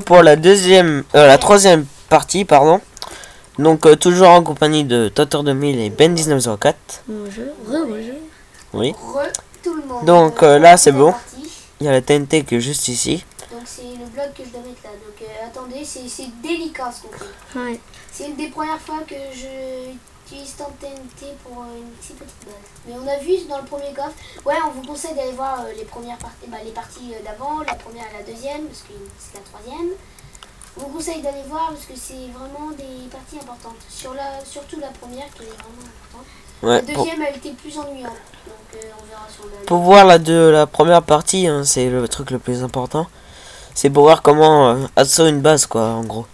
pour la troisième partie, pardon. Donc toujours en compagnie de Totter 2000 et Ben 1904. Bonjour, bonjour. Oui. Tout le monde. Donc là c'est bon. Il y a la TNT qui est juste ici. Donc c'est le bloc que je dois mettre là. Donc attendez, c'est délicat ce qu'on fait. Ouais. C'est une des premières fois que je utilise tant de TNT pour une si petite base. Mais on a vu dans le premier coffre. Ouais, on vous conseille d'aller voir les premières parties, les parties d'avant, la première et la deuxième, parce que c'est la troisième. On vous conseille d'aller voir parce que c'est vraiment des parties importantes. Surtout la première qui est vraiment importante. Ouais, la deuxième elle était plus ennuyante. Donc on verra sur le... pour voir la première partie, hein, c'est le truc le plus important. C'est pour voir comment assaut une base, quoi, en gros.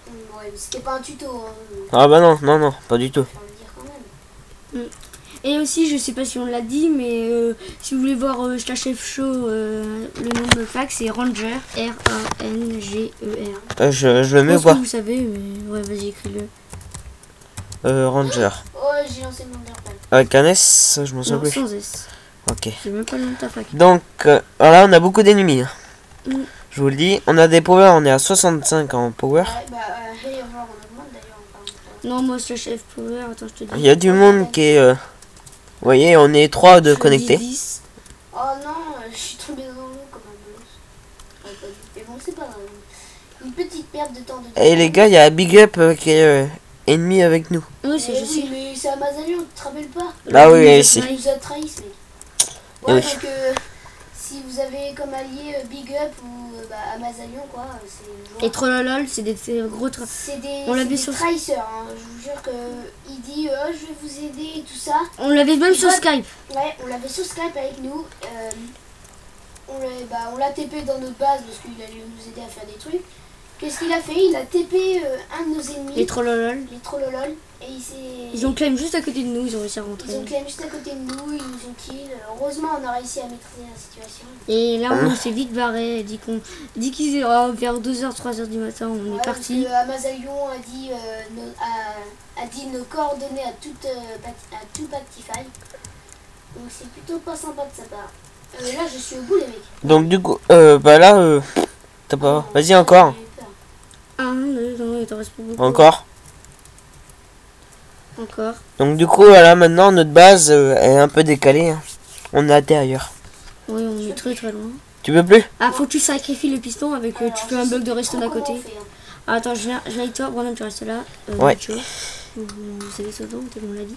Ouais, mais c'était pas un tuto. Hein. Ah bah non, non, non, pas du tout. Faut le dire quand même. Et aussi, je sais pas si on l'a dit, mais si vous voulez voir Chef Show, le nom de fac c'est Ranger, R-A-N-G-E-R. Je le mets ou Je pense pas que vous savez, mais ouais, vas-y, écris-le. Ranger. Oh, j'ai lancé le nom de l'appel. Avec un S, je m'en souviens Non, plus. sans S. Ok. C'est même pas le nom de ta fac. Donc, voilà, on a beaucoup d'ennemis. Hein. Mm. Je vous le dis, on a des power, on est à 65 en power. Ouais, bah, hey, on augmente d'ailleurs. Non, moi, Chef Power, attends, je te dis. Il y a du monde qui est... Vous voyez, on est 3 de connectés. 10. Oh non, je suis tombé dans l'eau comme un bolos. Ouais, pas du tout. Mais bon, c'est pas grave. Une petite perte de temps de... Et les gars, il y a Big Up qui est ennemi avec nous. Oui, c'est Mais je sais. oui, mais c'est Amazalion, tu te rappelles pas? Ah oui, oui, ici. Il nous a trahi ce mec. Ouais, Oui. donc si vous avez comme allié Big Up ou Amazalion, quoi, c'est le joueur. Et Trollolol, c'est des gros C'est des, On l'a c'est vu des sur- trahisseurs, hein. Je vous jure que il dit je vais vous aider et tout ça. On l'avait même sur Ouais. Skype. Ouais, on l'avait sur Skype avec nous. On l'a TP dans notre base parce qu'il allait nous aider à faire des trucs. Qu'est-ce qu'il a fait? Il a TP un de nos ennemis, Les Trollolol. les Trollolol, et il s'est... Ils ont claim juste à côté de nous, ils ont réussi à rentrer. Ils ont claim juste à côté de nous, ils nous ont kill. Heureusement, on a réussi à maîtriser la situation. Et là, on s'est vite barré. Dit qu'ils iraient vers 2h, 3h du matin. On est parti. Amazalion a dit, nos coordonnées à tout Pactify. Donc c'est plutôt pas sympa de sa part. Là, je suis au bout, les mecs. Donc du coup, bah là, t'as pas... Vas-y, encore. J'ai eu peur. Ah, non, il t'en reste pas beaucoup. Encore. Encore. Donc du coup, voilà, maintenant, notre base est un peu décalée. Hein. On est à l'intérieur. Oui, on est très très loin. Tu veux plus? Ah, faut que tu sacrifies le piston avec. Alors, Tu fais un je bloc sais de pas redstone à comment côté. on fait, hein. Ah, attends, je viens avec toi. Brandon, tu restes là. Ouais. Nacho. Vous savez ce dont on l'a dit.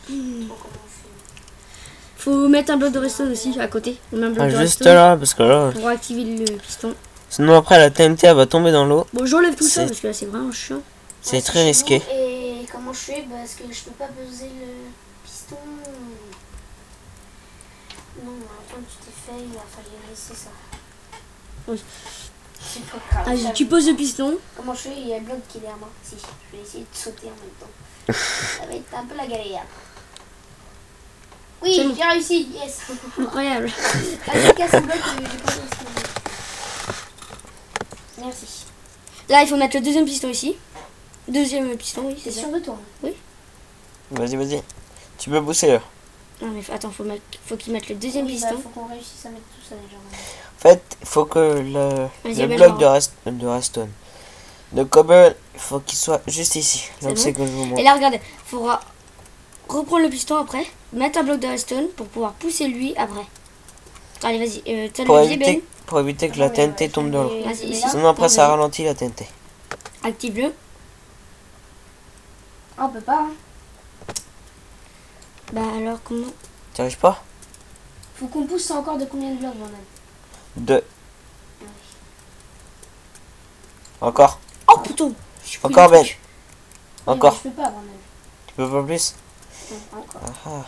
Trop comment on fait. Faut mettre un bloc de redstone aussi à côté. On met un bloc Ah, de juste redstone là, parce que là... pour activer le piston. Sinon après, la TNT, elle va tomber dans l'eau. Bon, j'enlève tout ça C'est- parce que là, c'est vraiment chiant. C'est Ouais, très chelou. risqué. Et comment je fais? Parce que je peux pas poser le piston. Non, attends, tu t'es fait, il a fallu laisser ça. Oui. C'est pas grave. Ah, j'avoue. tu poses le piston. Comment je fais? Il y a le bloc qui est derrière moi. Si, je vais essayer de sauter en même temps. Ça va être un peu la galère. Oui, C'est bon. j'ai réussi, yes. Incroyable. Allez, casse le bloc, j'ai pas réussi. Merci. Là, il faut mettre le deuxième piston ici. Deuxième piston, oui, T'es c'est ça. sûr de toi? Vas-y, vas-y. Tu peux pousser là. Non, mais attends, faut qu'il mette le deuxième Oui, piston. faut qu'on réussisse à mettre tout ça déjà. En fait, il faut que le Vas-y, bloc Abel, de redstone, de cobble, il faut qu'il soit juste ici. C'est Donc bon c'est que je vous Et montre. là, regardez, il faudra reprendre le piston après, mettre un bloc de redstone pour pouvoir pousser lui après. Allez, vas-y, t'as Pour le levier, Ben. éviter que la TNT tombe dans l'eau. Vas-y, ici. Sinon après ça Vas-y. ralentit la TNT. Active-le. On peut pas, hein. Bah alors, comment? Tu arrives pas? Faut qu'on pousse ça encore de combien de blocs, Brandon? 2. Encore. Oh putain, j'ai pris Encore le Ben. truc. Encore. Oui, mais je peux pas, Brandon. Tu peux pas plus? Non, encore. Ah, ah.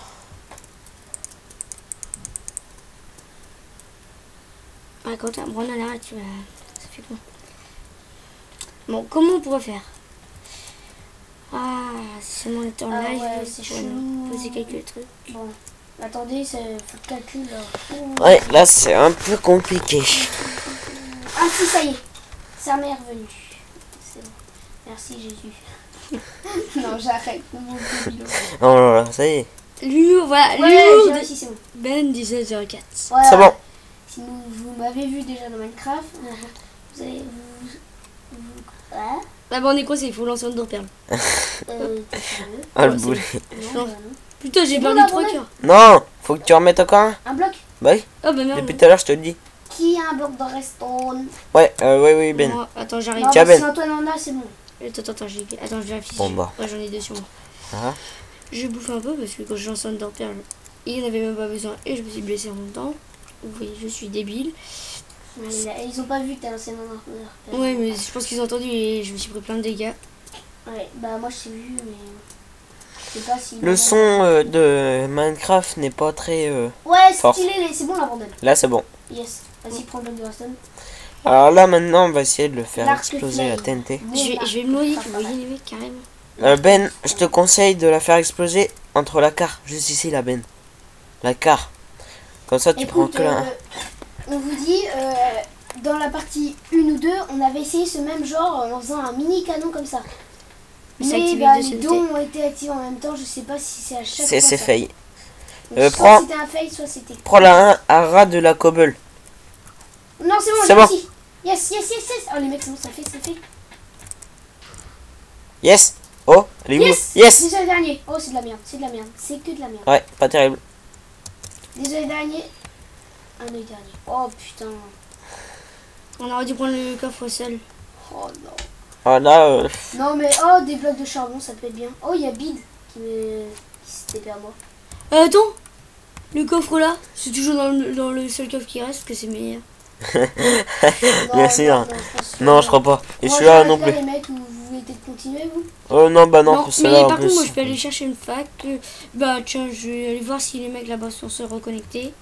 Ah, quand t'as Brandon arrête, tu vas... Ça fait quoi? Bon, comment on pourrait faire? Ah, si on était en Ah live, ouais, c'est on chelou. poser quelques trucs. Bon, attendez, faut le calcul. Ouais, là c'est un peu compliqué. Ah si, ça y est. Sa mère est revenue. C'est bon. Merci Jésus. Non, j'arrête. Oh là là, ça y est. L'humour, voilà, Ouais, l'humour j'ai de réussi, c'est bon. Ben 1904. Voilà. C'est bon. Si vous m'avez vu déjà dans Minecraft, vous allez ouais. Ah bah on est quoi, c'est il faut lancer une perle. Tu veux. Ah, le Ouais, boulet. Non, Non. bah non. Putain, j'ai C'est perdu bon, 3 abandonne. cœurs. Non, faut que tu remettes encore un. Un bloc. Bah oui, Oh bah merde. depuis tout à l'heure, je te le dis. Qui a un bloc de redstone? Ouais, oui, Ben. Moi, attends, j'arrive. Non, Tiens, bah, Ben. si Antoine en a, c'est bon. Attends, je vérifie. Bon, bah. Ouais, j'en ai deux sur moi. Ah. Je bouffe un peu parce que quand je lance un perle, il n'avait même pas besoin et je me suis blessé en même temps. Vous voyez, je suis débile. Ouais, ils ont pas vu que t'as lancé un Ouais, mais je pense qu'ils ont entendu et je me suis pris plein de dégâts. Ouais, bah moi je t'ai vu, mais je sais pas si. Le son de Minecraft n'est pas très... Ouais, c'est fort. stylé, c'est bon, l'abandonne. Là, c'est bon. Yes, vas-y, prends le bloc de redstone. Alors là, maintenant, on va essayer de le faire L'arc exploser la flame. TNT. Je vais me noyer, vous voyez les mecs, carrément. Ben, je te conseille de la faire exploser entre la carre. Juste ici, là, Ben. La carre. Comme ça, tu prends Écoute, que la... on vous dit, dans la partie 1 ou 2, on avait essayé ce même genre en faisant un mini canon comme ça. Mais c'est Mais activé bah, de les santé. dons ont été activés en même temps, je sais pas si c'est à chaque fois. C'est ça. fail. Donc, soit prends- c'était un fail, soit c'était. Prends la 1 à ras de la cobble. Non, c'est bon, C'est j'ai bon. réussi. Yes. Oh, les mecs, c'est bon, ça fait. Yes. Oh, elle est où? Yes. Yes. Désolé, dernier. Oh, c'est de la merde, c'est que de la merde. Ouais, pas terrible. Désolé, dernier. Un œil dernier. Oh putain. On aurait dû prendre le coffre seul. Oh non. Ah, là, Non, mais oh, des blocs de charbon, ça peut être bien. Oh, il y a Bid qui s'était à moi. Attends, le coffre là, c'est toujours dans le seul coffre qui reste, que c'est meilleur. Merci, hein. pense non, que- je crois pas. Et Bon, celui-là j'arrête non là, plus. les mecs, vous voulez peut-être continuer, vous? Oh non, bah non, pour mais cela en par plus. contre, moi je peux aller chercher une fac. Bah tiens, je vais aller voir si les mecs là-bas sont se reconnectés.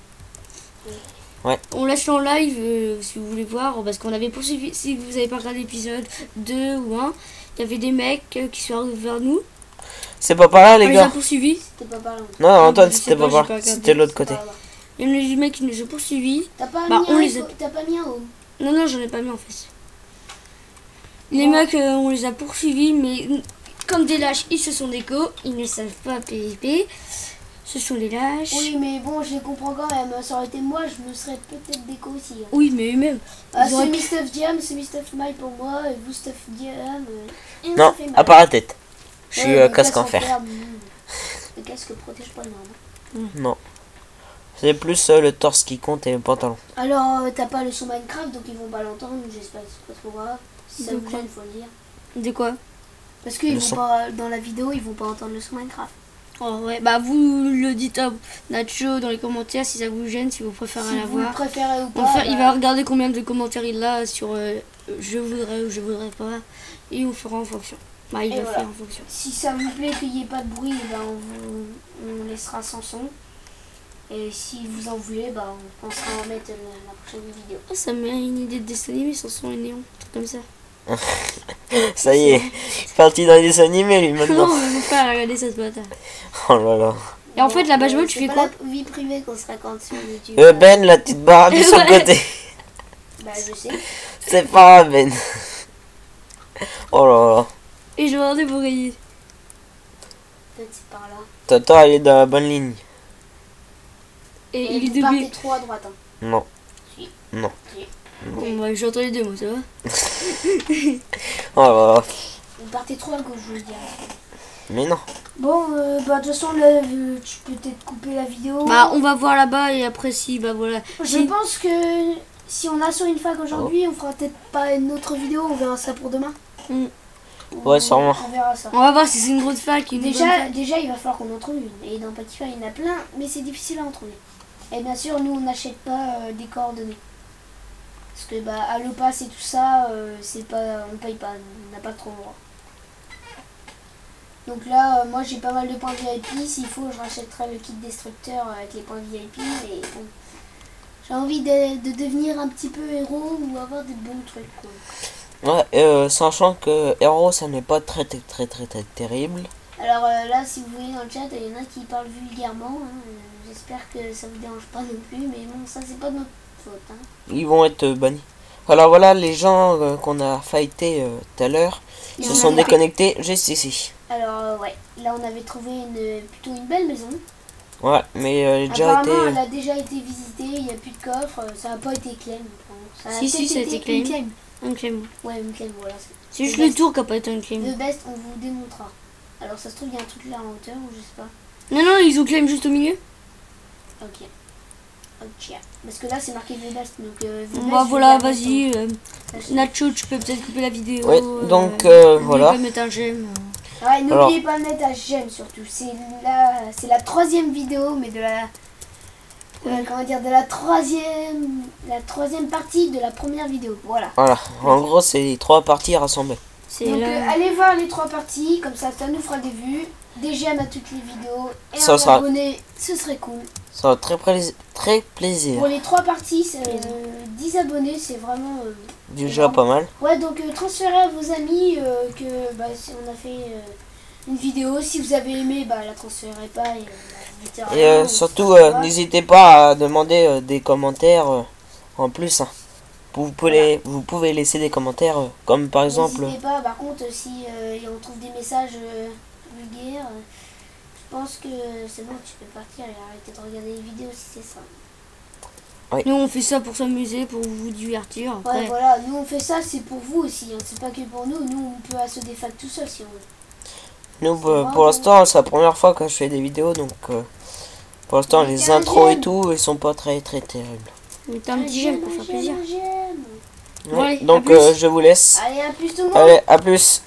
Ouais. On lâche en live si vous voulez voir, parce qu'on avait poursuivi, si vous avez pas regardé l'épisode 2 ou 1, il y avait des mecs qui sont arrivés vers nous. C'est pas par là, On les les a gars. poursuivis. C'était pas par là. Non, Antoine, je sais c'était pas, pas par j'ai pas là. regardé. C'était de l'autre C'est côté. par là. Il y a les mecs qui nous ont poursuivis. T'as pas, Bah, on mis les a- t'as pas mis un home. Non, j'en ai pas mis en fait. Les Bon. mecs, on les a poursuivis, mais comme des lâches, ils se sont déco, ils ne savent pas PVP. Ce sont des lâches. Oui, mais bon, je les comprends quand même. Ça aurait été moi, je me serais peut-être déco aussi. Hein. Oui, mais même. Ils auraient pu- Semi-stuff Diam, semi-stuff Mail pour moi, et vous stuff Diam. Et Non, ça fait mal. à part la tête. Je suis Ouais, le casque en fer. Le casque protège pas le norme. Non. C'est plus le torse qui compte et le pantalon. Alors, t'as pas le son Minecraft, donc ils vont pas l'entendre, j'espère que c'est pas trop grave. Si ça De vous quoi gêne, faut le dire. De quoi? Parce qu'ils Le vont son. pas, dans la vidéo, ils vont pas entendre le son Minecraft. Oh ouais, bah vous le dites à Nacho dans les commentaires si ça vous gêne, si vous préférez Si vous le l'avoir. préférez ou pas. Enfin, il bah, va regarder combien de commentaires il a sur je voudrais ou je voudrais pas, et on fera en fonction. Bah, il Et va voilà. faire en fonction. Si ça vous plaît qu'il n'y ait pas de bruit, ben on laissera sans son. Et si vous en voulez, ben on pensera en mettre la prochaine vidéo. Ah, ça me met une idée de dessin animé sans son et néon, un truc comme ça. Ça y est, c'est parti dans les dessins animés lui Non, maintenant. on va pas regarder cette bâtard. Oh là là. Et en fait, là-bas, je vois, tu C'est fais pas quoi? la vie privée qu'on se raconte sur YouTube. Ben, la petite barre de son Ouais. côté. Bah je sais. C'est pas grave, Ben. Oh là là. Et je vais regarder pour gagner. Peut-être c'est par là. Toto, elle est dans la bonne ligne. Et Et il est vous partez doublé. trop à droite. Hein. Non. Si. Non. Si. Bon, bah, j'entends les deux mots, ça va? Oh là là. Vous partez trop à gauche, je veux dire. Mais non. Bon, bah de toute façon, là, tu peux peut-être couper la vidéo. Bah, on va voir là-bas et après, si, bah voilà. Je Si- pense que si on a sur une fac aujourd'hui, on fera peut-être pas une autre vidéo, on verra ça pour demain. Mm. Ouais, sûrement. On verra ça. On va voir si c'est une grosse fac. Une bonne fac. Déjà, il va falloir qu'on en trouve une. Et dans Petit Fair, il y en a plein, mais c'est difficile à en trouver. Et bien sûr, nous, on n'achète pas des coordonnées. Parce que bah, à l'Opass et tout ça, c'est pas, on paye pas, on n'a pas trop le droit. Donc là, moi j'ai pas mal de points VIP. S'il faut, je rachèterai le kit destructeur avec les points VIP. Mais bon, j'ai envie de devenir un petit peu héros ou avoir des bons trucs. Quoi. Ouais, sachant que héros, ça n'est pas très terrible. Alors là, si vous voyez dans le chat, il y en a qui parlent vulgairement. Hein, j'espère que ça vous dérange pas non plus. Mais bon, ça c'est pas de notre faute. Hein. Ils vont être bannis. Alors voilà, les gens qu'on a fighté tout à l'heure Il y se en a sont qui- déconnectés juste ici. Alors ouais, là on avait trouvé plutôt une belle maison. Ouais, mais elle a déjà été... Apparemment, elle a déjà été visitée, il n'y a plus de coffre, ça n'a pas été claim. Ça a Si, si, peut-être ça a été une claim. Un claim. Ouais, une claim, voilà. C'est juste Le le best. tour qui a pas été un claim. Le best, on vous démontrera. Alors, ça se trouve, il y a un truc là en hauteur, ou je sais pas. Non, non, ils ont claim juste au milieu. Ok. Ok. Parce que là, c'est marqué The Best, donc... The Best, Bah je voilà, vais vas-y. dire longtemps. Nacho, tu peux peut-être couper la vidéo. Ouais, donc, n'oublie voilà. pas de mettre un j'aime. Ouais, n'oubliez Alors- pas de mettre un j'aime surtout. C'est la troisième vidéo, mais de la... comment dire, de la troisième partie de la première vidéo. Voilà. Voilà, en gros, c'est les 3 parties rassemblées. C'est Donc là. allez voir les 3 parties, comme ça nous fera des vues, des j'aime à toutes les vidéos et Ça un sera- abonné, ce serait cool. Ça va très plaisir. Pour les 3 parties, 10 abonnés, c'est vraiment... Déjà pas mal. Ouais, donc transférez à vos amis que si on a fait une vidéo. Si vous avez aimé, la transférez pas et mettez Et rien, surtout, c'est pas grave. n'hésitez pas à demander des commentaires en plus. Hein. Vous pouvez laisser des commentaires, comme par exemple... N'hésitez pas, par contre, si on trouve des messages vulgaires, je pense que c'est bon, tu peux partir et arrêter de regarder les vidéos si c'est ça. Nous, on fait ça pour s'amuser, pour vous divertir. Ouais, Après, voilà, nous on fait ça, c'est pour vous aussi, hein. C'est pas que pour nous, on peut se défaire tout seul si on veut. Nous, vraiment- pour l'instant, c'est la première fois que je fais des vidéos, donc pour l'instant, Mais les tiens, intros et j'aime. tout, ils sont pas très terribles. mettez un petit j'aime pour faire plaisir. J'aime. Bon, allez, à Donc, plus. je vous laisse. Allez, à plus tout le monde. Allez, à plus.